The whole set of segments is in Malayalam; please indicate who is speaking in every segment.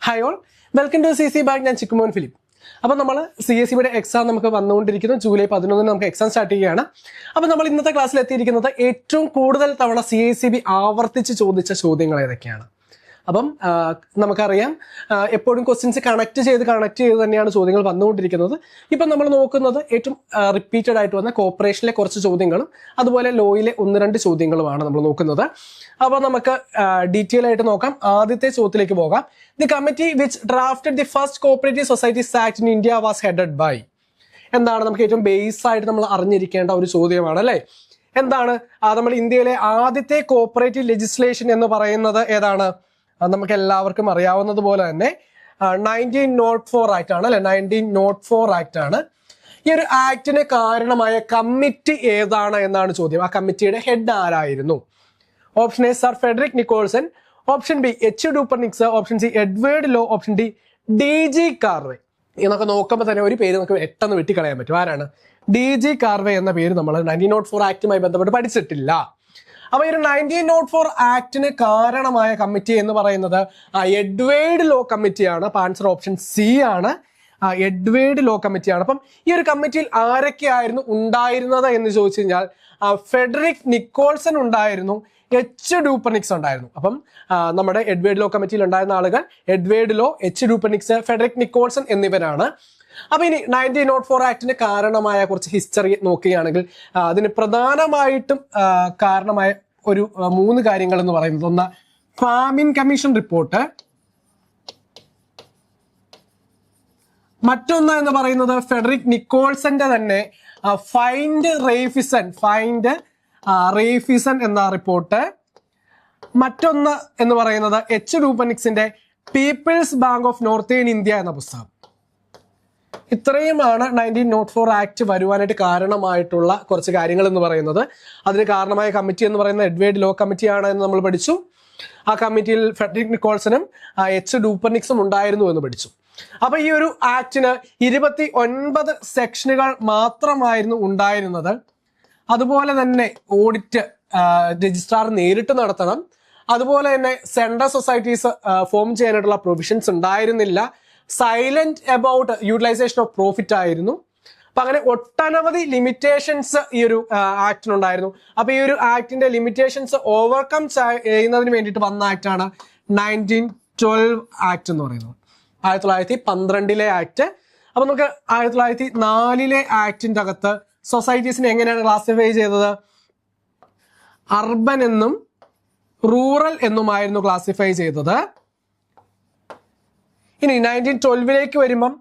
Speaker 1: Hi all, welcome to CC bank. ഞാൻ ചിക്കുമോൻ ഫിലിപ്പ്. അപ്പോൾ നമ്മൾ CSEBയുടെ എക്സാം നമുക്ക് വന്നുകൊണ്ടിരിക്കുന്നു. ജൂലൈ 11 നമുക്ക് എക്സാം സ്റ്റാർട്ട് ചെയ്യുകയാണ്. അപ്പോൾ നമ്മൾ ഇന്നത്തെ ക്ലാസ്സിൽ എത്തിയിരിക്കുന്നത് ഏറ്റവും കൂടുതൽ തവണ CSEB ആവർത്തിച്ച് ചോദിച്ച ചോദ്യങ്ങൾ ഏതൊക്കെയാണ്. അപ്പം നമുക്കറിയാം എപ്പോഴും ക്വസ്റ്റ്യൻസ് കണക്ട് ചെയ്ത് തന്നെയാണ് ചോദ്യങ്ങൾ വന്നുകൊണ്ടിരിക്കുന്നത്. ഇപ്പം നമ്മൾ നോക്കുന്നത് ഏറ്റവും റിപ്പീറ്റഡ് ആയിട്ട് വന്ന കോർപ്പറേഷനിലെ കുറച്ച് ചോദ്യങ്ങളും അതുപോലെ ലോയിലെ 1-2 ചോദ്യങ്ങളുമാണ് നമ്മൾ നോക്കുന്നത്. അപ്പോൾ നമുക്ക് ഡീറ്റെയിൽ ആയിട്ട് നോക്കാം. ആദ്യത്തെ ചോദ്യത്തിലേക്ക് പോകാം. The committee which drafted the first cooperative societies act in India was headed by. എന്താണ് നമുക്ക് ഏറ്റവും ബേസ് ആയിട്ട് നമ്മൾ അറിഞ്ഞിരിക്കേണ്ട ഒരു ചോദ്യമാണ് അല്ലേ. എന്താണ് നമ്മൾ ഇന്ത്യയിലെ ആദ്യത്തെ കോപ്പറേറ്റീവ് ലെജിസ്ലേഷൻ എന്ന് പറയുന്നത് ഏതാണ്? നമുക്ക് എല്ലാവർക്കും അറിയാവുന്നത് പോലെ തന്നെ 1904 ആക്ട് ആണ് അല്ലെ. 1904 ആക്ട് ആണ്. ഈ ഒരു ആക്ടിന് കാരണമായ കമ്മിറ്റി ഏതാണ് എന്നാണ് ചോദ്യം. ആ കമ്മിറ്റിയുടെ ഹെഡ് ആരായിരുന്നു? Option A sir Frederick Nicholson, option B H Dupernex, option C Edward Law, option D DG Karve. എന്നൊക്കെ നോക്കുമ്പോൾ തന്നെ ഒരു പേര് നമുക്ക് പെട്ടെന്ന് വെട്ടിക്കളയാൻ പറ്റും. ആരാണ്? DG കാർവേ എന്ന പേര് നമ്മൾ 1904 ആക്ടുമായി ബന്ധപ്പെട്ട് പഠിച്ചിട്ടില്ല. അപ്പൊ ഈ ഒരു 1904 ആക്ടിന് കാരണമായ കമ്മിറ്റി എന്ന് പറയുന്നത് എഡ്വേർഡ് ലോ കമ്മിറ്റിയാണ്. അപ്പൊ ആൻസർ ഓപ്ഷൻ സി ആണ്, എഡ്വേർഡ് ലോ കമ്മിറ്റിയാണ്. അപ്പം ഈ ഒരു കമ്മിറ്റിയിൽ ആരൊക്കെയായിരുന്നു ഉണ്ടായിരുന്നത് എന്ന് ചോദിച്ചു കഴിഞ്ഞാൽ ഫ്രെഡറിക് നിക്കോൾസൺ ഉണ്ടായിരുന്നു, എച്ച് ഡൂപ്പർനിക്സ് ഉണ്ടായിരുന്നു. അപ്പം നമ്മുടെ എഡ്വേർഡ് ലോ കമ്മിറ്റിയിൽ ഉണ്ടായിരുന്ന ആളുകൾ Edward Law, H Dupernex, Frederick Nicholson എന്നിവരാണ്. അപ്പൊ ഇനി 1904 ആക്ടിന് കാരണമായ കുറച്ച് ഹിസ്റ്ററി നോക്കുകയാണെങ്കിൽ അതിന് പ്രധാനമായിട്ടും കാരണമായ ഒരു 3 കാര്യങ്ങൾ എന്ന് പറയുന്നത്, ഒന്ന് ഫാമിൻ കമ്മീഷൻ റിപ്പോർട്ട്, മറ്റൊന്ന് എന്ന് പറയുന്നത് ഫ്രെഡറിക് നിക്കോൾസന്റെ തന്നെ ഫൈൻഡ് റേഫിസൺ എന്ന റിപ്പോർട്ട്, മറ്റൊന്ന് എന്ന് പറയുന്നത് എച്ച് ഡൂപ്പർനിക്സിന്റെ People's Bank of Northern India എന്ന പുസ്തകം. ഇത്രയുമാണ് 1904 ആക്ട് വരുവാനായിട്ട് കാരണമായിട്ടുള്ള കുറച്ച് കാര്യങ്ങൾ എന്ന് പറയുന്നത്. അതിന് കാരണമായ കമ്മിറ്റി എന്ന് പറയുന്നത് എഡ്വേർഡ് ലോ കമ്മിറ്റിയാണ് എന്ന് നമ്മൾ പഠിച്ചു. ആ കമ്മിറ്റിയിൽ ഫ്രെഡറിക് നിക്കോൾസണും എച്ച് ഡൂപ്പർനിക്സും ഉണ്ടായിരുന്നു എന്ന് പഠിച്ചു. അപ്പൊ ഈ ഒരു ആക്ടിന് 29 സെക്ഷനുകൾ മാത്രമായിരുന്നു ഉണ്ടായിരുന്നത്. അതുപോലെ തന്നെ ഓഡിറ്റ് രജിസ്ട്രാർ നേരിട്ട് നടത്തണം. അതുപോലെ തന്നെ സെൻട്രൽ സൊസൈറ്റീസ് ഫോം ചെയ്യാനായിട്ടുള്ള പ്രൊവിഷൻസ് ഉണ്ടായിരുന്നില്ല. Silent about utilisation of profit ആയിരുന്നു. അപ്പൊ അങ്ങനെ ഒട്ടനവധി ലിമിറ്റേഷൻസ് ഈ ഒരു ആക്ടിനുണ്ടായിരുന്നു. അപ്പൊ ഈ ഒരു ആക്ടിന്റെ ലിമിറ്റേഷൻസ് ഓവർകം ചെയ്യുന്നതിന് വേണ്ടിയിട്ട് വന്ന ആക്ടാണ് 1912 ആക്ട് എന്ന് പറയുന്നത്. 1912 ആക്ട്. അപ്പൊ നമുക്ക് 1904 ആക്ടിന്റെ അകത്ത് സൊസൈറ്റീസിനെ എങ്ങനെയാണ് ക്ലാസിഫൈ ചെയ്തത്? അർബൻ എന്നും റൂറൽ എന്നുമായിരുന്നു ക്ലാസിഫൈ ചെയ്തത്. ഇനി 1912 വരുമ്പം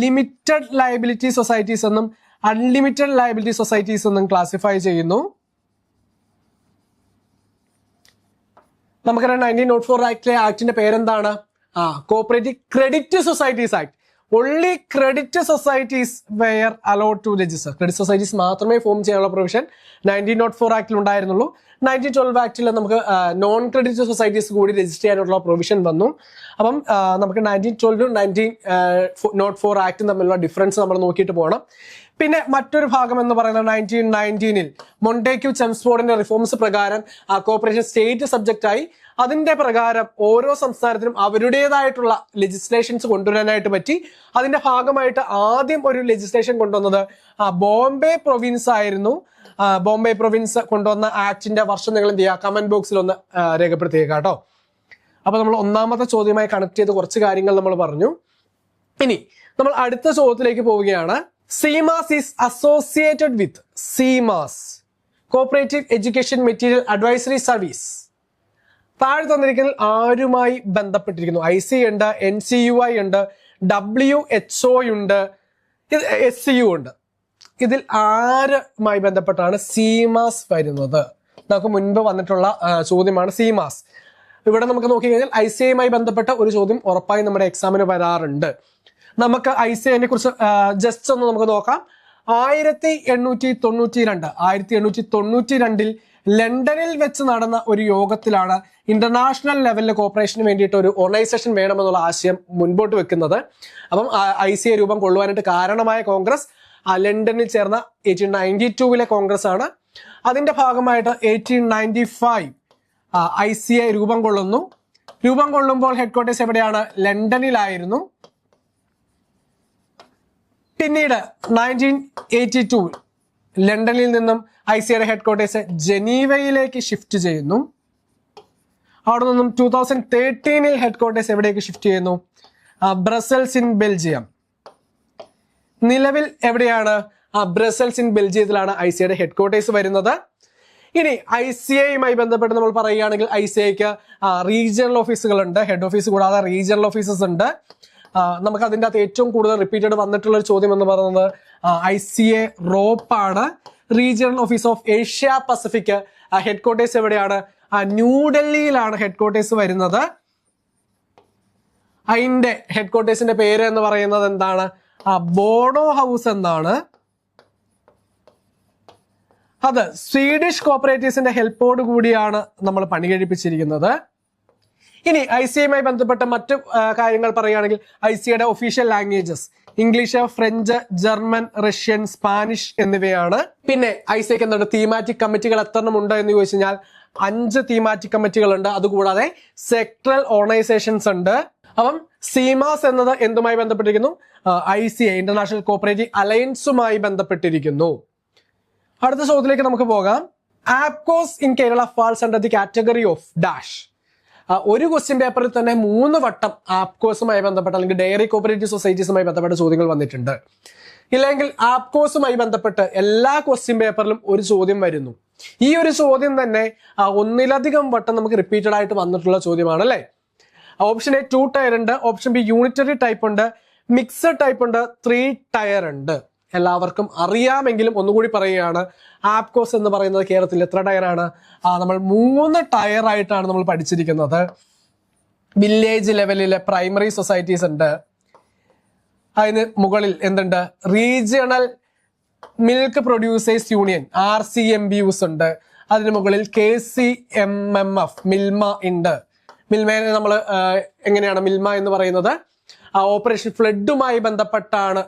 Speaker 1: ലിമിറ്റഡ് ലയബിലിറ്റി സൊസൈറ്റീസ് എന്നും അൺലിമിറ്റഡ് ലയബിലിറ്റി സൊസൈറ്റീസ് എന്നും ക്ലാസിഫൈ ചെയ്യുന്നു. നമുക്കറിയാം 1904 ആക്ടിന്റെ പേരെന്താണ്? Cooperative credit societies act. Only credit societies were allowed to register. Credit societies മാത്രമേ ഫോം ചെയ്യാനുള്ള പ്രൊവിഷൻ 1904 ആക്ടിൽ ഉണ്ടായിരുന്നുള്ളൂ. 1912 ആക്ടിൽ നമുക്ക് നോൺ ക്രെഡിറ്റ് സൊസൈറ്റീസ് കൂടി രജിസ്റ്റർ ചെയ്യാനുള്ള പ്രൊവിഷൻ വന്നു. അപ്പം നമുക്ക് 1912 1904 ആക്ടും തമ്മിലുള്ള ഡിഫറൻസ് നമ്മൾ നോക്കിയിട്ട് പോകണം. പിന്നെ മറ്റൊരു ഭാഗം എന്ന് പറയുന്നത് 1919 മൊണ്ടേക്യു ചെംസ്ഫോർഡിന്റെ റിഫോംസ് പ്രകാരം കോർപ്പറേഷൻ സ്റ്റേറ്റ് സബ്ജക്റ്റ് ആയി. അതിന്റെ പ്രകാരം ഓരോ സംസ്ഥാനത്തിനും അവരുടേതായിട്ടുള്ള ലെജിസ്ലേഷൻസ് കൊണ്ടുവരാനായിട്ട് പറ്റി. അതിന്റെ ഭാഗമായിട്ട് ആദ്യം ഒരു ലെജിസ്ലേഷൻ കൊണ്ടുവന്നത് ബോംബെ പ്രൊവിൻസ് ആയിരുന്നു. ബോംബെ പ്രൊവിൻസ് കൊണ്ടുവന്ന ആക്ടിന്റെ വർഷം നിങ്ങൾ എന്ത് ചെയ്യുക, കമന്റ് ബോക്സിൽ ഒന്ന് രേഖപ്പെടുത്തിയേക്കാം കേട്ടോ. അപ്പൊ നമ്മൾ ഒന്നാമത്തെ ചോദ്യമായി കണക്ട് ചെയ്ത് കുറച്ച് കാര്യങ്ങൾ നമ്മൾ പറഞ്ഞു. ഇനി നമ്മൾ അടുത്ത ചോദ്യത്തിലേക്ക് പോവുകയാണ്. CMAS is associated with cooperative education material advisory service. താഴെ തന്നിരിക്കുന്നതിൽ ആരുമായി ബന്ധപ്പെട്ടിരിക്കുന്നു? IC ഉണ്ട്, NCUI ഉണ്ട്, WHO ഉണ്ട്, SCU ഉണ്ട്. ഇതിൽ ആരുമായി ബന്ധപ്പെട്ടാണ് CMAS വരുന്നത്? നമുക്ക് മുൻപ് വന്നിട്ടുള്ള ചോദ്യമാണ് CMAS. ഇവിടെ നമുക്ക് നോക്കിക്കഴിഞ്ഞാൽ ICAയുമായി ബന്ധപ്പെട്ട ഒരു ചോദ്യം ഉറപ്പായും നമ്മുടെ എക്സാമിന് വരാറുണ്ട്. നമുക്ക് ICAനെ കുറിച്ച് ജസ്റ്റ് ഒന്ന് നമുക്ക് നോക്കാം. 1892 ലണ്ടനിൽ വെച്ച് നടന്ന ഒരു യോഗത്തിലാണ് ഇന്റർനാഷണൽ ലെവലിലെ കോർപ്പറേഷന് വേണ്ടിയിട്ട് ഒരു ഓർഗനൈസേഷൻ വേണമെന്നുള്ള ആശയം മുൻപോട്ട് വെക്കുന്നത്. അപ്പം ICA രൂപം കൊള്ളുവാനായിട്ട് കാരണമായ കോൺഗ്രസ് ലണ്ടനിൽ ചേർന്ന 1892 കോൺഗ്രസ് ആണ്. അതിന്റെ ഭാഗമായിട്ട് 1895 ICA രൂപം കൊള്ളുന്നു. രൂപം കൊള്ളുമ്പോൾ ഹെഡ്ക്വാർട്ടേഴ്സ് എവിടെയാണ്? ലണ്ടനിലായിരുന്നു. പിന്നീട് 1982 ലണ്ടനിൽ നിന്നും ICAയുടെ ഹെഡ്ക്വാർട്ടേഴ്സ് ജനീവയിലേക്ക് ഷിഫ്റ്റ് ചെയ്യുന്നു. അവിടെ നിന്നും 2013 ഹെഡ്ക്വാർട്ടേഴ്സ് എവിടേക്ക് ഷിഫ്റ്റ് ചെയ്യുന്നു? Brussels in Belgium. നിലവിൽ എവിടെയാണ്? ബ്രസൽസ് ഇൻ ബെൽജിയത്തിലാണ് ICAയുടെ ഹെഡ്ക്വാർട്ടേഴ്സ് വരുന്നത്. ഇനി ICAയുമായി ബന്ധപ്പെട്ട് നമ്മൾ പറയുകയാണെങ്കിൽ ICAയ്ക്ക് റീജിയണൽ ഓഫീസുകളുണ്ട്. ഹെഡ് ഓഫീസ് കൂടാതെ റീജിയണൽ ഓഫീസസ് ഉണ്ട്. നമുക്ക് അതിൻ്റെ അകത്ത് ഏറ്റവും കൂടുതൽ റിപ്പീറ്റഡ് വന്നിട്ടുള്ള ഒരു ചോദ്യം എന്ന് പറയുന്നത് ICA റോപ്പാണ്. Regional office of Asia Pacific headquarters എവിടെയാണ്? ന്യൂഡൽഹിയിലാണ് ഹെഡ്ക്വാർട്ടേഴ്സ് വരുന്നത്. അതിന്റെ ഹെഡ്ക്വാർട്ടേഴ്സിന്റെ പേര് എന്ന് പറയുന്നത് എന്താണ്? ബോഡോ ഹൗസ് എന്നാണ്. അത് സ്വീഡിഷ് കോപ്പറേറ്റീവ്സിന്റെ ഹെൽപ്പോട് കൂടിയാണ് നമ്മൾ പണി കഴിപ്പിച്ചിരിക്കുന്നത്. ഇനി ICAയുമായി ബന്ധപ്പെട്ട മറ്റു കാര്യങ്ങൾ പറയുകയാണെങ്കിൽ ICAയുടെ official languages English, French, German, Russian, Spanish എന്നിവയാണ്. പിന്നെ ICAയ്ക്ക് എന്താണ് തീമാറ്റിക് കമ്മിറ്റികൾ എത്രണ്ണം ഉണ്ട് എന്ന് ചോദിച്ചു കഴിഞ്ഞാൽ 5 തീമാറ്റിക് കമ്മിറ്റികൾ ഉണ്ട്. അതുകൂടാതെ സെക്ടറൽ ഓർഗനൈസേഷൻസ് ഉണ്ട്. അപ്പം സീമാസ് എന്നത് എന്തുമായി ബന്ധപ്പെട്ടിരിക്കുന്നു? ICA ഇന്റർനാഷണൽ കോപ്പറേറ്റീവ് അലയൻസുമായി ബന്ധപ്പെട്ടിരിക്കുന്നു. അടുത്ത ചോദ്യത്തിലേക്ക് നമുക്ക് പോകാം. APCOS in Kerala falls under the category of dash. ഒരു ക്വസ്റ്റ്യൻ പേപ്പറിൽ തന്നെ 3 വട്ടം ആപ്കോസുമായി ബന്ധപ്പെട്ട അല്ലെങ്കിൽ ഡയറി കോപ്പറേറ്റീവ് സൊസൈറ്റീസുമായി ബന്ധപ്പെട്ട ചോദ്യങ്ങൾ വന്നിട്ടുണ്ട്. ഇല്ലെങ്കിൽ ആപ്കോസുമായി ബന്ധപ്പെട്ട് എല്ലാ ക്വസ്റ്റ്യൻ പേപ്പറിലും ഒരു ചോദ്യം വരുന്നു. ഈ ഒരു ചോദ്യം തന്നെ ഒന്നിലധികം വട്ടം നമുക്ക് റിപ്പീറ്റഡ് ആയിട്ട് വന്നിട്ടുള്ള ചോദ്യമാണ് അല്ലേ? ഓപ്ഷൻ എ 2 ടയർ ഉണ്ട്, ഓപ്ഷൻ ബി യൂണിറ്ററി ടൈപ്പ് ഉണ്ട്, മിക്സഡ് ടൈപ്പ് ഉണ്ട്, 3 ടയർ ഉണ്ട്. എല്ലാവർക്കും അറിയാമെങ്കിലും ഒന്നുകൂടി പറയുകയാണ്, ആപ്കോസ് എന്ന് പറയുന്നത് കേരളത്തിൽ എത്ര ടയറാണ്? നമ്മൾ 3 ടയർ ആയിട്ടാണ് നമ്മൾ പഠിച്ചിരിക്കുന്നത്. വില്ലേജ് ലെവലിലെ പ്രൈമറി സൊസൈറ്റീസ് ഉണ്ട്. അതിന് മുകളിൽ എന്തുണ്ട്? Regional milk producers union RCMBUs ഉണ്ട്. അതിന് മുകളിൽ KCMMF മിൽമ ഉണ്ട്. മിൽമയെ നമ്മൾ എങ്ങനെയാണ് മിൽമ എന്ന് പറയുന്നത്? ഓപ്പറേഷൻ ഫ്ലഡുമായി ബന്ധപ്പെട്ടാണ്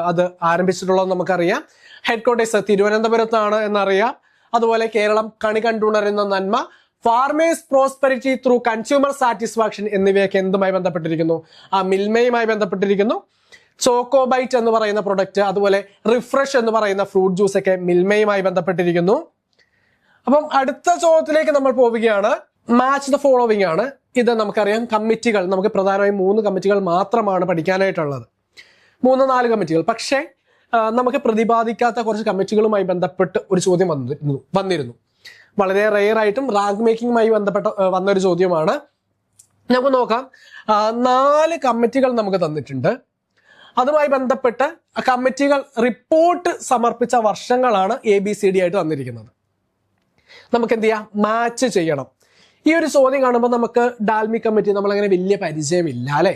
Speaker 1: അത് ആരംഭിച്ചിട്ടുള്ളത് നമുക്കറിയാം. ഹെഡ്ക്വാർട്ടേഴ്സ് തിരുവനന്തപുരത്താണ് എന്നറിയാം. അതുപോലെ കേരളം കണി കണ്ടുണരുന്ന നന്മ, farmers prosperity through consumer satisfaction എന്നിവയൊക്കെ എന്തുമായി ബന്ധപ്പെട്ടിരിക്കുന്നു? മിൽമയുമായി ബന്ധപ്പെട്ടിരിക്കുന്നു. ചോക്കോബൈറ്റ് എന്ന് പറയുന്ന പ്രൊഡക്റ്റ്, അതുപോലെ റിഫ്രഷ് എന്ന് പറയുന്ന ഫ്രൂട്ട് ജ്യൂസ് ഒക്കെ മിൽമയുമായി ബന്ധപ്പെട്ടിരിക്കുന്നു. അപ്പം അടുത്ത ചോദ്യത്തിലേക്ക് നമ്മൾ പോവുകയാണ്. മാച്ച് ദ ഫോളോവിങ് ആണ്. ഇത് നമുക്കറിയാം കമ്മിറ്റികൾ, നമുക്ക് പ്രധാനമായും 3 കമ്മിറ്റികൾ മാത്രമാണ് പഠിക്കാനായിട്ടുള്ളത്. 3-4 കമ്മിറ്റികൾ. പക്ഷേ നമുക്ക് പ്രതിപാദിക്കാത്ത കുറച്ച് കമ്മിറ്റികളുമായി ബന്ധപ്പെട്ട് ഒരു ചോദ്യം വന്നിരുന്നു. വളരെ റെയർ ആയിട്ടും റാങ്ക് മേക്കിങ്ങുമായി ബന്ധപ്പെട്ട വന്നൊരു ചോദ്യമാണ്. നമുക്ക് നോക്കാം. 4 കമ്മിറ്റികൾ നമുക്ക് തന്നിട്ടുണ്ട്. അതുമായി ബന്ധപ്പെട്ട് കമ്മിറ്റികൾ റിപ്പോർട്ട് സമർപ്പിച്ച വർഷങ്ങളാണ് ABCD ആയിട്ട് തന്നിരിക്കുന്നത്. നമുക്ക് എന്ത് ചെയ്യാം? മാച്ച് ചെയ്യണം. ഈ ഒരു ചോദ്യം കാണുമ്പോൾ നമുക്ക് ഡാൽമി കമ്മിറ്റി നമ്മളങ്ങനെ വലിയ പരിചയമില്ല അല്ലേ?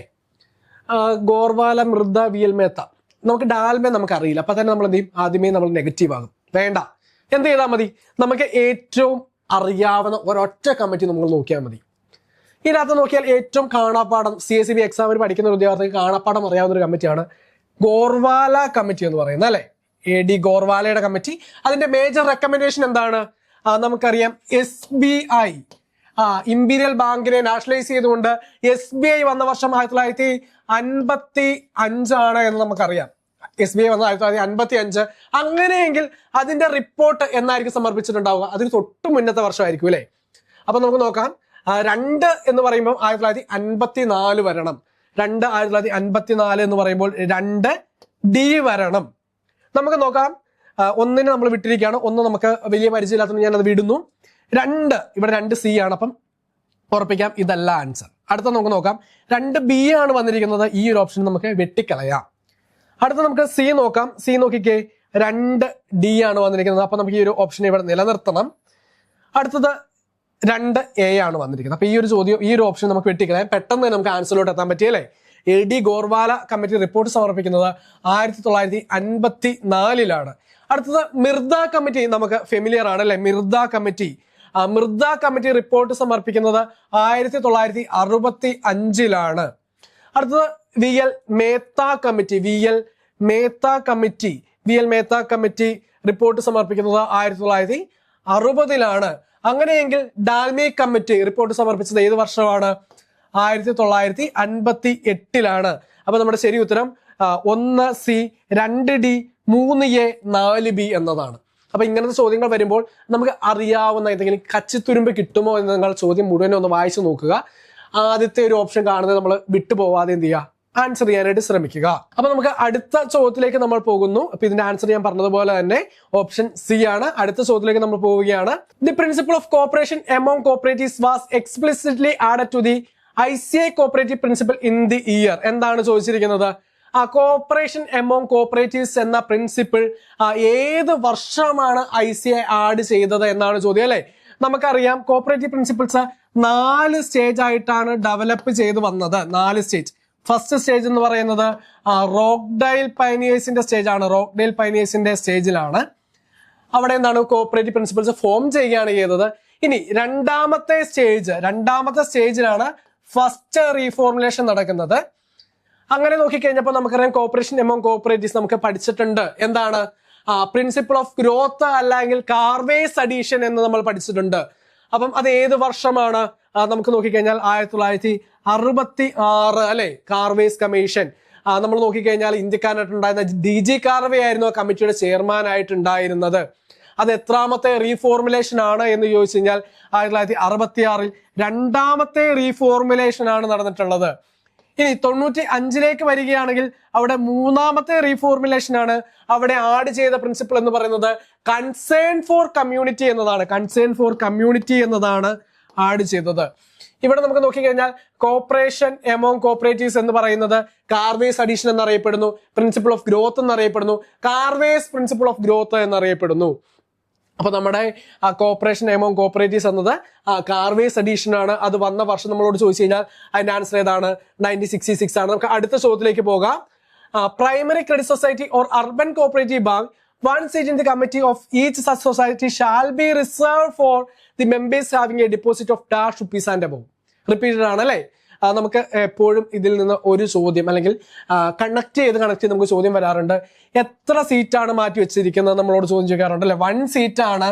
Speaker 1: ഗോർവാല, മൃദ, VL മേത്ത, നമുക്ക് ഡാൽമെ നമുക്കറിയില്ല. അപ്പൊ തന്നെ നമ്മൾ എന്ത് ചെയ്യും? ആദ്യമേ നമ്മൾ നെഗറ്റീവ് ആകും. വേണ്ട, എന്ത് ചെയ്താൽ മതി? നമുക്ക് ഏറ്റവും അറിയാവുന്ന ഒരൊറ്റ കമ്മിറ്റി നമ്മൾ നോക്കിയാൽ മതി. ഇതിനകത്ത് നോക്കിയാൽ ഏറ്റവും കാണാപ്പാടം CSEB എക്സാമിന് പഠിക്കുന്ന വിദ്യാർത്ഥിക്ക് കാണാപ്പാടം അറിയാവുന്ന ഒരു കമ്മിറ്റിയാണ് ഗോർവാല കമ്മിറ്റി എന്ന് പറയുന്നത് അല്ലെ? AD ഗോർവാലയുടെ കമ്മിറ്റി. അതിന്റെ മേജർ റെക്കമെൻഡേഷൻ എന്താണ്? നമുക്കറിയാം SBI ഇമ്പീരിയൽ ബാങ്കിനെ നാഷണലൈസ് ചെയ്തുകൊണ്ട് SBI വന്ന വർഷം 1955 ആണ് എന്ന് നമുക്കറിയാം. SBI വന്ന 1955. അങ്ങനെയെങ്കിൽ അതിന്റെ റിപ്പോർട്ട് എന്നായിരിക്കും സമർപ്പിച്ചിട്ടുണ്ടാവുക? അതിന് തൊട്ട് മുന്നത്തെ വർഷമായിരിക്കും അല്ലേ? അപ്പൊ നമുക്ക് നോക്കാം. 2 എന്ന് പറയുമ്പോൾ 1954 വരണം. 1954 എന്ന് പറയുമ്പോൾ 2D വരണം. നമുക്ക് നോക്കാം. 1 നമ്മൾ വിട്ടിരിക്കുകയാണ്. 1 നമുക്ക് വലിയ പരിചയമില്ലാത്തത് ഞാൻ അത് വിടുന്നു. 2 ഇവിടെ 2C ആണ്. അപ്പം ഉറപ്പിക്കാം ഇതല്ല ആൻസർ. അടുത്ത നമുക്ക് നോക്കാം. 2B ആണ് വന്നിരിക്കുന്നത്. ഈ ഒരു ഓപ്ഷൻ നമുക്ക് വെട്ടിക്കളയാം. അടുത്ത നമുക്ക് C നോക്കാം. C നോക്കിക്കേ, 2D ആണ് വന്നിരിക്കുന്നത്. അപ്പൊ നമുക്ക് ഈ ഒരു ഓപ്ഷൻ ഇവിടെ നിലനിർത്തണം. അടുത്തത് 2A ആണ് വന്നിരിക്കുന്നത്. അപ്പൊ ഈ ഒരു ചോദ്യം, ഈ ഒരു ഓപ്ഷൻ നമുക്ക് വെട്ടിക്കളയാം. പെട്ടെന്ന് തന്നെ നമുക്ക് ആൻസറിലോട്ട് എത്താൻ പറ്റിയല്ലേ? AD ഗോർവാല കമ്മിറ്റി റിപ്പോർട്ട് സമർപ്പിക്കുന്നത് 1954 അടുത്തത് മിർദ കമ്മിറ്റി നമുക്ക് ഫെമിലിയർ ആണ് അല്ലെ? മിർദ കമ്മിറ്റി റിപ്പോർട്ട് സമർപ്പിക്കുന്നത് 1965 അടുത്തത് VL മേത്ത കമ്മിറ്റി റിപ്പോർട്ട് സമർപ്പിക്കുന്നത് 1960 അങ്ങനെയെങ്കിൽ ഡാൽമി കമ്മിറ്റി റിപ്പോർട്ട് സമർപ്പിച്ചത് ഏത് വർഷമാണ്? 1958 അപ്പൊ നമ്മുടെ ശരി ഉത്തരം 1C 2D 3A 4B എന്നതാണ്. അപ്പൊ ഇങ്ങനത്തെ ചോദ്യങ്ങൾ വരുമ്പോൾ നമുക്ക് അറിയാവുന്ന എന്തെങ്കിലും കച്ചിത്തുരുമ്പ് കിട്ടുമോ എന്ന് നിങ്ങൾ ചോദ്യം മുഴുവനും ഒന്ന് വായിച്ചു നോക്കുക. ആദ്യത്തെ ഒരു ഓപ്ഷൻ കാണുന്നത് നമ്മൾ വിട്ടുപോവാതെ എന്ത് ചെയ്യുക, ആൻസർ ചെയ്യാനായിട്ട് ശ്രമിക്കുക. അപ്പൊ നമുക്ക് അടുത്ത ചോദ്യത്തിലേക്ക് നമ്മൾ പോകുന്നു. അപ്പൊ ഇതിന്റെ ആൻസർ ഞാൻ പറഞ്ഞതുപോലെ തന്നെ ഓപ്ഷൻ സി ആണ്. അടുത്ത ചോദ്യത്തിലേക്ക് നമ്മൾ പോവുകയാണ്. The principle of cooperation among cooperatives was explicitly added to the ICA cooperative principle in the year. എന്താണ് ചോദിച്ചിരിക്കുന്നത്? കോപ്പറേഷൻ എമോങ് കോപ്പറേറ്റീവ്സ് എന്ന പ്രിൻസിപ്പിൾ ഏത് വർഷമാണ് ICA ആഡ് ചെയ്തത് എന്നാണ് ചോദ്യം അല്ലെ. നമുക്കറിയാം കോപ്പറേറ്റീവ് പ്രിൻസിപ്പിൾസ് 4 സ്റ്റേജ് ആയിട്ടാണ് ഡെവലപ്പ് ചെയ്ത് വന്നത്. 4 സ്റ്റേജ്. ഫസ്റ്റ് സ്റ്റേജ് എന്ന് പറയുന്നത് റോക്ക്ഡെയിൽ പൈനിയേഴ്സിന്റെ സ്റ്റേജ് ആണ്. റോക്ക്ഡെയിൽ പൈനിയേഴ്സിന്റെ സ്റ്റേജിലാണ് അവിടെ എന്താണ് കോപ്പറേറ്റീവ് പ്രിൻസിപ്പിൾസ് ഫോം ചെയ്യുകയാണ് ചെയ്തത്. ഇനി രണ്ടാമത്തെ സ്റ്റേജിലാണ് ഫസ്റ്റ് റീഫോർമുലേഷൻ നടക്കുന്നത്. അങ്ങനെ നോക്കിക്കഴിഞ്ഞപ്പോൾ നമുക്കറിയാം കോപ്പറേഷൻ എമോങ് കോപ്പറേറ്റീവ്സ് നമുക്ക് പഠിച്ചിട്ടുണ്ട്. എന്താണ് പ്രിൻസിപ്പിൾ ഓഫ് ഗ്രോത്ത് അല്ലെങ്കിൽ കാർവേസ് അഡീഷൻ എന്ന് നമ്മൾ പഠിച്ചിട്ടുണ്ട്. അപ്പം അത് ഏത് വർഷമാണ്? നമുക്ക് നോക്കിക്കഴിഞ്ഞാൽ 1966 അല്ലെ, കാർവേസ് കമ്മീഷൻ. നമ്മൾ നോക്കിക്കഴിഞ്ഞാൽ ഇന്ത്യക്കാരനായിട്ടുണ്ടായിരുന്ന DG കാർവേ ആയിരുന്നു ആ കമ്മിറ്റിയുടെ ചെയർമാൻ ആയിട്ടുണ്ടായിരുന്നത്. അത് എത്രാമത്തെ റീഫോർമുലേഷൻ ആണ് എന്ന് ചോദിച്ചു കഴിഞ്ഞാൽ 1966 രണ്ടാമത്തെ റീഫോർമുലേഷൻ ആണ് നടന്നിട്ടുള്ളത്. ഇനി 95 വരികയാണെങ്കിൽ അവിടെ മൂന്നാമത്തെ റീഫോർമുലേഷൻ ആണ്. അവിടെ ആഡ് ചെയ്ത പ്രിൻസിപ്പിൾ എന്ന് പറയുന്നത് കൺസേൺ ഫോർ കമ്മ്യൂണിറ്റി എന്നതാണ്. കൺസേൺ ഫോർ കമ്മ്യൂണിറ്റി എന്നതാണ് ആഡ് ചെയ്തത്. ഇവിടെ നമുക്ക് നോക്കിക്കഴിഞ്ഞാൽ കോപ്പറേഷൻ എമോങ് കോപ്പറേറ്റീവ്സ് എന്ന് പറയുന്നത് കാർവേസ് അഡീഷൻ എന്നറിയപ്പെടുന്നു, പ്രിൻസിപ്പിൾ ഓഫ് ഗ്രോത്ത് എന്നറിയപ്പെടുന്നു, കാർവേസ് പ്രിൻസിപ്പിൾ ഓഫ് ഗ്രോത്ത് എന്നറിയപ്പെടുന്നു. അപ്പൊ നമ്മുടെ കോപ്പറേഷൻ എമോങ് കോപ്പറേറ്റീവ്സ് എന്നത് കാർവേസ് അഡീഷൻ ആണ്. അത് വന്ന വർഷം നമ്മളോട് ചോദിച്ചു കഴിഞ്ഞാൽ അതിന്റെ ആൻസർ ഏതാണ്? 1966 ആണ്. നമുക്ക് അടുത്ത ചോദ്യത്തിലേക്ക് പോകാം. Primary credit society or urban cooperative bank one seat in the committee of each such society shall be reserved for the members having a deposit of dash rupees and above. Repeated ആണ് അല്ലേ. നമുക്ക് എപ്പോഴും ഇതിൽ നിന്ന് ഒരു ചോദ്യം അല്ലെങ്കിൽ കണക്ട് ചെയ്ത് നമുക്ക് ചോദ്യം വരാറുണ്ട്. എത്ര സീറ്റാണ് മാറ്റി വെച്ചിരിക്കുന്നത് നമ്മളോട് ചോദ്യം ചോദിക്കാറുണ്ട് അല്ലെ. 1 സീറ്റാണ്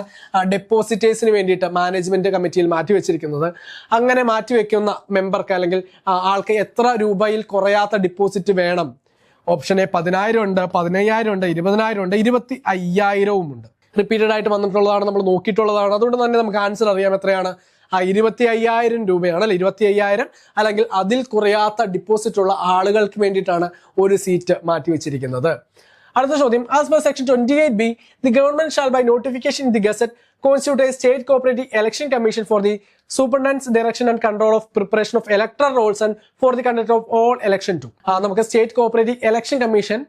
Speaker 1: ഡെപ്പോസിറ്റേഴ്സിന് വേണ്ടിയിട്ട് മാനേജ്മെന്റ് കമ്മിറ്റിയിൽ മാറ്റി വെച്ചിരിക്കുന്നത്. അങ്ങനെ മാറ്റി വെക്കുന്ന മെമ്പർക്ക് അല്ലെങ്കിൽ ആൾക്ക് എത്ര രൂപയിൽ കുറയാത്ത ഡിപ്പോസിറ്റ് വേണം? ഓപ്ഷൻ എ 10,000 ഉണ്ട്, 15,000 ഉണ്ട്, 20,000 ഉണ്ട്, 25,000 ഉണ്ട്. റിപ്പീറ്റഡ് ആയിട്ട് വന്നിട്ടുള്ളതാണ്, നമ്മൾ നോക്കിയിട്ടുള്ളതാണ്. അതുകൊണ്ട് തന്നെ നമുക്ക് ആൻസർ അറിയാം എത്രയാണ്. 25,000 രൂപയാണ് അല്ലെ. 25,000 അല്ലെങ്കിൽ അതിൽ കുറയാത്ത ഡിപ്പോസിറ്റ് ഉള്ള ആളുകൾക്ക് വേണ്ടിയിട്ടാണ് ഒരു സീറ്റ് മാറ്റി വെച്ചിരിക്കുന്നത്. അടുത്ത ചോദ്യം. As per section 28B, the government shall by notification in the Gazette constitute a state cooperative election commission for the superintendent's direction and control of preparation of electoral rolls and for the conduct of all election too. നമുക്ക് സ്റ്റേറ്റ് കോപ്പറേറ്റീവ് ഇലക്ഷൻ കമ്മീഷൻ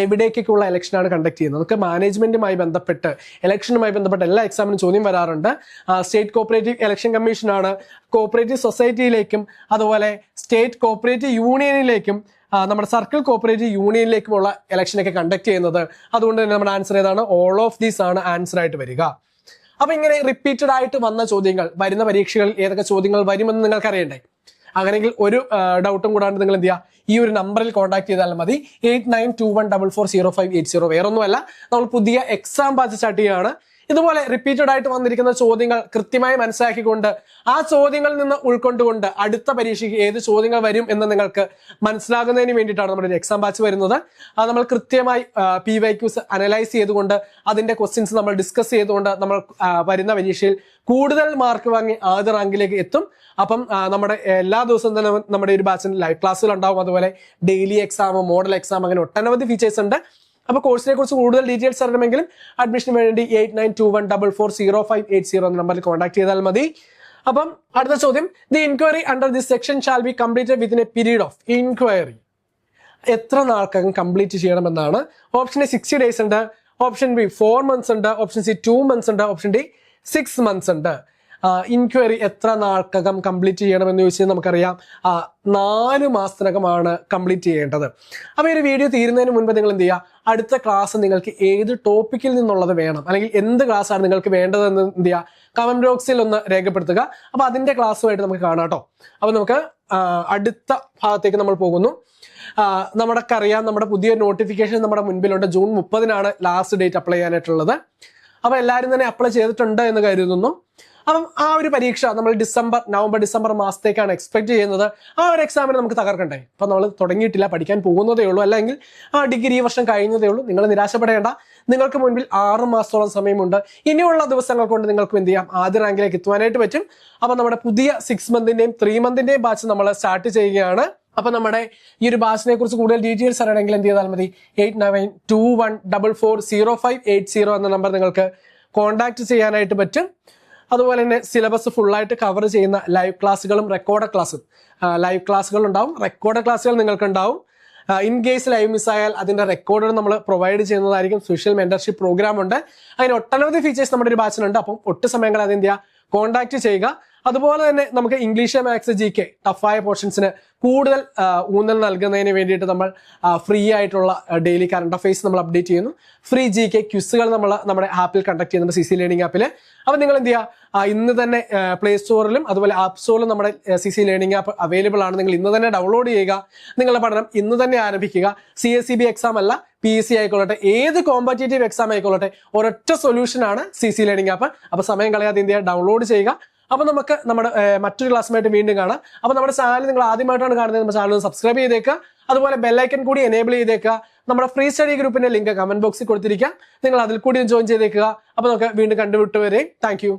Speaker 1: എവിടേക്കൊക്കെയുള്ള ഇലക്ഷൻ ആണ് കണ്ടക്ട് ചെയ്യുന്നത്? നമുക്ക് മാനേജ്മെന്റുമായി ബന്ധപ്പെട്ട് ഇലക്ഷനുമായി ബന്ധപ്പെട്ട് എല്ലാ എക്സാമിനും ചോദ്യം വരാറുണ്ട്. സ്റ്റേറ്റ് കോപ്പറേറ്റീവ് ഇലക്ഷൻ കമ്മീഷനാണ് കോപ്പറേറ്റീവ് സൊസൈറ്റിയിലേക്കും അതുപോലെ സ്റ്റേറ്റ് കോപ്പറേറ്റീവ് യൂണിയനിലേക്കും നമ്മുടെ സർക്കിൾ കോപ്പറേറ്റീവ് യൂണിയനിലേക്കുമുള്ള ഇലക്ഷനൊക്കെ കണ്ടക്ട് ചെയ്യുന്നത്. അതുകൊണ്ട് തന്നെ നമ്മുടെ ആൻസർ ഏതാണ്? ഓൾ ഓഫ് ദീസ് ആണ് ആൻസർ ആയിട്ട് വരിക. അപ്പൊ ഇങ്ങനെ റിപ്പീറ്റഡ് ആയിട്ട് വന്ന ചോദ്യങ്ങൾ വരുന്ന പരീക്ഷകളിൽ ഏതൊക്കെ ചോദ്യങ്ങൾ വരുമെന്ന് നിങ്ങൾക്ക് അറിയണ്ടേ? അങ്ങനെയെങ്കിൽ ഒരു ഡൗട്ടും കൂടാണ്ട് നിങ്ങൾ എന്ത് ചെയ്യുക, ഈ ഒരു നമ്പറിൽ കോൺടാക്ട് ചെയ്താൽ മതി. 8921440580. വേറൊന്നുമല്ല, നമ്മൾ പുതിയ എക്സാം ബാച്ച് സ്റ്റാർട്ട് ചെയ്യുകയാണ്. ഇതുപോലെ റിപ്പീറ്റഡ് ആയിട്ട് വന്നിരിക്കുന്ന ചോദ്യങ്ങൾ കൃത്യമായി മനസ്സിലാക്കിക്കൊണ്ട് ആ ചോദ്യങ്ങളിൽ നിന്ന് ഉൾക്കൊണ്ടുകൊണ്ട് അടുത്ത പരീക്ഷയ്ക്ക് ഏത് ചോദ്യങ്ങൾ വരും എന്ന് നിങ്ങൾക്ക് മനസ്സിലാകുന്നതിന് വേണ്ടിയിട്ടാണ് നമ്മുടെ ഒരു എക്സാം ബാച്ച് വരുന്നത്. അത് നമ്മൾ കൃത്യമായി PYQs അനലൈസ് ചെയ്തുകൊണ്ട് അതിന്റെ ക്വസ്റ്റ്യൻസ് നമ്മൾ ഡിസ്കസ് ചെയ്തുകൊണ്ട് നമ്മൾ വരുന്ന പരീക്ഷയിൽ കൂടുതൽ മാർക്ക് വാങ്ങി ആദ്യ റാങ്കിലേക്ക് എത്തും. അപ്പം നമ്മുടെ എല്ലാ ദിവസവും തന്നെ നമ്മുടെ ഒരു ബാച്ചിന് ലൈവ് ക്ലാസ്സുകൾ ഉണ്ടാവും. അതുപോലെ ഡെയിലി എക്സാം, മോഡൽ എക്സാം, അങ്ങനെ ഒട്ടനവധി ഫീച്ചേഴ്സ് ഉണ്ട്. അപ്പൊ കോഴ്സിനെ കുറിച്ച് കൂടുതൽ ഡീറ്റെയിൽസ് അറിയണമെങ്കിലും അഡ്മിഷന് വേണ്ടി 8921440580 എന്ന നമ്പറിൽ കോൺടാക്ട് ചെയ്താൽ മതി. അപ്പം അടുത്ത ചോദ്യം. The inquiry under this section shall be completed within A period of. Inquiry എത്ര നാൾക്കകം കംപ്ലീറ്റ് ചെയ്യണമെന്നാണ്? ഓപ്ഷൻ എ 60 days ഉണ്ട്, ഓപ്ഷൻ ബി 4 months ഉണ്ട്, ഓപ്ഷൻ സി 2 months ഉണ്ട്, ഓപ്ഷൻ ഡി 6 months ഉണ്ട്. ഇൻക്വയറി എത്ര നാൾക്കകം കംപ്ലീറ്റ് ചെയ്യണമെന്ന് ചോദിച്ചാൽ നമുക്കറിയാം 4 മാസത്തിനകമാണ് കംപ്ലീറ്റ് ചെയ്യേണ്ടത്. അപ്പോൾ ഈ ഒരു വീഡിയോ തീരുന്നതിന് മുൻപ് നിങ്ങൾ എന്ത് ചെയ്യുക, അടുത്ത ക്ലാസ് നിങ്ങൾക്ക് ഏത് ടോപ്പിക്കിൽ നിന്നുള്ളത് വേണം അല്ലെങ്കിൽ എന്ത് ക്ലാസ്സാണ് നിങ്ങൾക്ക് വേണ്ടതെന്ന് എന്ത് ചെയ്യുക, കമന്റ് ബോക്സിൽ ഒന്ന് രേഖപ്പെടുത്തുക. അപ്പോൾ അതിന്റെ ക്ലാസ്സുമായിട്ട് നമുക്ക് കാണാം കേട്ടോ. അപ്പോൾ നമുക്ക് അടുത്ത ഭാഗത്തേക്ക് നമ്മൾ പോകുന്നു. നമുക്കറിയാം നമ്മുടെ പുതിയ നോട്ടിഫിക്കേഷൻ നമ്മുടെ മുൻപിലുണ്ട്. ജൂൺ 30 ലാസ്റ്റ് ഡേറ്റ് അപ്ലൈ ചെയ്യാനായിട്ടുള്ളത്. അപ്പോൾ എല്ലാവരും തന്നെ അപ്ലൈ ചെയ്തിട്ടുണ്ട് എന്ന് കരുതുന്നു. അപ്പം ആ ഒരു പരീക്ഷ നമ്മൾ നവംബർ ഡിസംബർ മാസത്തേക്കാണ് എക്സ്പെക്ട് ചെയ്യുന്നത്. ആ ഒരു എക്സാമിന് നമുക്ക് തകർക്കണ്ടേ? അപ്പം നമ്മൾ തുടങ്ങിയിട്ടില്ല, പഠിക്കാൻ പോകുന്നതേ ഉള്ളൂ, അല്ലെങ്കിൽ ആ ഡിഗ്രി ഈ വർഷം കഴിഞ്ഞതേ ഉള്ളൂ. നിങ്ങൾ നിരാശപ്പെടേണ്ട, നിങ്ങൾക്ക് മുൻപിൽ 6 മാസത്തോളം സമയമുണ്ട്. ഇനിയുള്ള ദിവസങ്ങൾ കൊണ്ട് നിങ്ങൾക്ക് എന്ത് ചെയ്യാം, ആദ്യ റാങ്കിലേക്ക് എത്തുവാനായിട്ട് പറ്റും. അപ്പം നമ്മുടെ പുതിയ 6 മന്തിന്റെയും 3 മന്തിന്റെയും ബാച്ച് നമ്മൾ സ്റ്റാർട്ട് ചെയ്യുകയാണ്. അപ്പൊ നമ്മുടെ ഈ ഒരു ബാച്ചിനെ കുറിച്ച് കൂടുതൽ ഡീറ്റെയിൽസ് അറിയണമെങ്കിൽ എന്ത് ചെയ്താൽ മതി, 8921440580 എന്ന നമ്പർ നിങ്ങൾക്ക് കോൺടാക്ട് ചെയ്യാനായിട്ട് പറ്റും. അതുപോലെ തന്നെ സിലബസ് ഫുള്ളായിട്ട് കവർ ചെയ്യുന്ന ലൈവ് ക്ലാസ്സുകളും റെക്കോർഡ് ക്ലാസ്സും, ലൈവ് ക്ലാസ്സുകൾ ഉണ്ടാവും, റെക്കോർഡ് ക്ലാസ്സുകൾ നിങ്ങൾക്ക് ഉണ്ടാവും. ഇൻ കേസ് ലൈവ് മിസ്സായാൽ അതിന്റെ റെക്കോർഡർ നമ്മൾ പ്രൊവൈഡ് ചെയ്യുന്നതായിരിക്കും. സ്പെഷ്യൽ മെന്റർഷിപ്പ് പ്രോഗ്രാം ഉണ്ട്, അതിന് ഒട്ടനവധി ഫീച്ചേഴ്സ് നമ്മുടെ ഒരു ബാച്ചിലുണ്ട്. അപ്പം ഒട്ടും സമയങ്ങൾ അതെന്ത് ചെയ്യുക, കോൺടാക്ട് ചെയ്യുക. അതുപോലെ തന്നെ നമുക്ക് ഇംഗ്ലീഷ്, മാത്സ്, GK ടഫായ പോർഷൻസിന് കൂടുതൽ ഊന്നൽ നൽകുന്നതിന് വേണ്ടിയിട്ട് നമ്മൾ ഫ്രീ ആയിട്ടുള്ള ഡെയിലി കറണ്ട് അഫയേഴ്സ് നമ്മൾ അപ്ഡേറ്റ് ചെയ്യുന്നു. ഫ്രീ GK ക്വിസുകൾ നമ്മൾ നമ്മുടെ ആപ്പിൽ കണ്ടക്ട് ചെയ്യുന്നുണ്ട്, CC ലേണിംഗ് ആപ്പിൽ. അപ്പം നിങ്ങൾ എന്ത് ചെയ്യുക, ഇന്ന് തന്നെ പ്ലേ സ്റ്റോറിലും അതുപോലെ ആപ്പ് സ്റ്റോറിലും നമ്മുടെ CC ലേണിംഗ് ആപ്പ് അവൈലബിൾ ആണ്. നിങ്ങൾ ഇന്ന് തന്നെ ഡൗൺലോഡ് ചെയ്യുക, നിങ്ങളുടെ പഠനം ഇന്ന് തന്നെ ആരംഭിക്കുക. CSEB എക്സാം അല്ല, PSC ആയിക്കൊള്ളട്ടെ, ഏത് കോമ്പറ്റേറ്റീവ് എക്സാം ആയിക്കൊള്ളട്ടെ, ഒരൊറ്റ സൊല്യൂഷൻ ആണ് CC ലേണിംഗ് ആപ്പ്. അപ്പൊ സമയം കളയാതെ ഇന്ത്യ ഡൗൺലോഡ് ചെയ്യുക. അപ്പൊ നമുക്ക് നമ്മുടെ മറ്റൊരു ക്ലാസ്സുമായിട്ട് വീണ്ടും കാണാം. അപ്പൊ നമ്മുടെ ചാനൽ നിങ്ങൾ ആദ്യമായിട്ടാണ് കാണുന്നത്, നമ്മുടെ ചാനൽ സബ്സ്ക്രൈബ് ചെയ്തേക്കുക. അതുപോലെ ബെല്ലൈക്കൻ കൂടി എനേബിൾ ചെയ്തേക്കുക. നമ്മുടെ ഫ്രീ സ്റ്റഡി ഗ്രൂപ്പിന്റെ ലിങ്ക് കമന്റ് ബോക്സിൽ കൊടുത്തിരിക്കാം, നിങ്ങൾ അതിൽ കൂടി ജോയിൻ ചെയ്തേക്കുക. അപ്പൊ നമുക്ക് വീണ്ടും കണ്ടുവിട്ടുവരെ താങ്ക് യു.